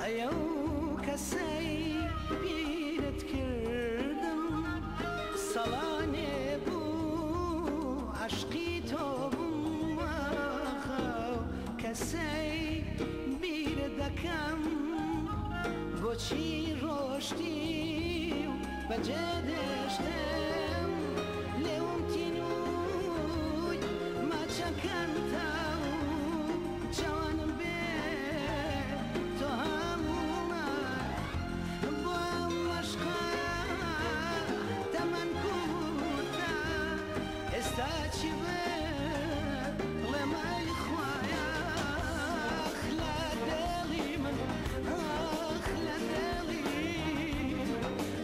ئەو کەسەی بیرت کردم سەڵانێ بوو عەشقی تۆ بووم کەسەی بیر دەکەم بۆچی ڕۆشتی و بەجێ دێشتم لێوم تینووی ماچەکەن تاو جوانم بێ تۆ هەموومان بۆ ئەم عەشقە تەمەن کوتە ئێستا چی بێ بڵێمای خوایە ئەخ لە دڵی من ئەخ لە دڵی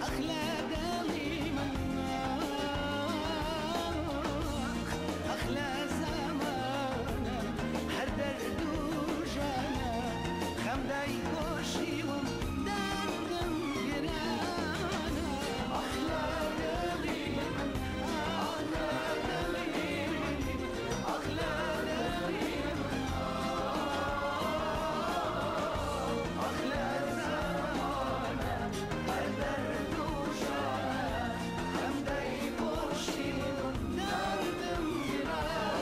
ئەخ لە دڵی من ئەخ لە زەمانە هەر دەرد و ژانە خەم دایکۆشیوم دەردم گرانە ئەخ لە دڵی من ئەخ لە دڵی من ئەخ لە دڵی من ئەخ لە زەمانە هەر دەرد و ژانە خەم دایکۆشیوم دەردم گرانە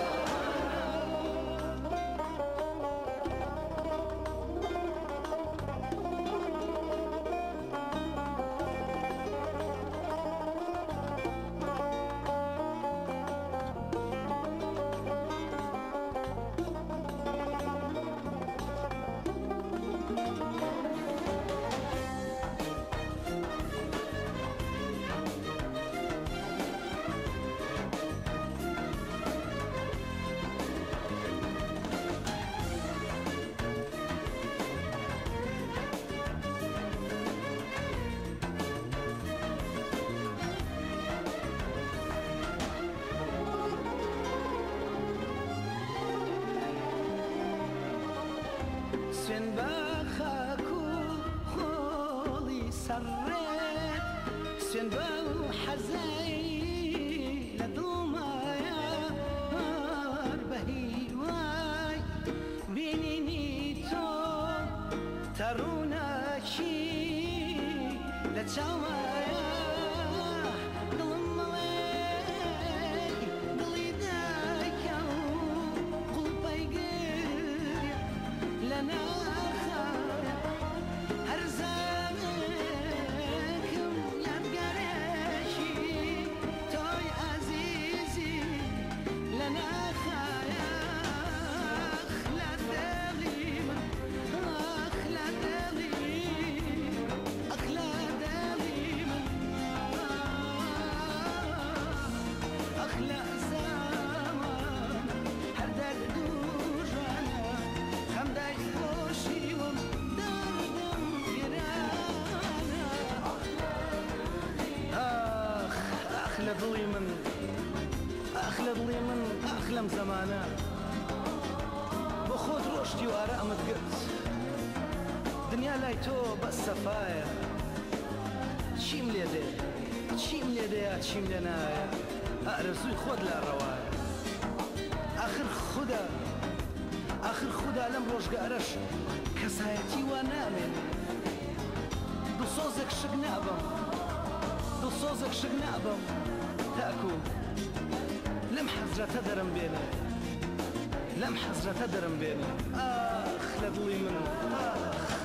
سوێن بە خاک و خۆڵی سەڕێت سوێن بە حەزەی لە دڵمایە هەر بە هیوای بینینی تۆ تا ڕووناکی لە چاومایە دڵم مەڵێ دڵی دایکە و قوڵپەی گریا لە ناخایە هەر زانێکم یادگارێکی تۆی عەزیزی لە ناخایە ئەخ لە دڵی من ئەخ لە دڵی ئەخ لە دڵی من ئەخ لە زەمان هەر دەرد و ژانە خەم دایکۆشیوم دەردم گرانە ئەخ لە دڵی من ئەخ لە دڵی من ئەخ لەم زەمانە بۆ خۆت ڕۆشتی و ئارامت گرت دنیا لای تۆ بەس سەفایە چیم لێ دێ چیم لێ دەیە چیم لێ نایە ئارەزووی خۆت لا ڕەوایە ئاخر خودا لەم ڕۆژگارەش کەسایەتی وا نامێنێ دڵسۆزێک شک نابم دڵسۆزێک شک نابم تاکو لەم حەزرەتە دەرم بێنێ لەم حەزرەتە دەرم بێنێ ئاخ لە دڵی من ئاخ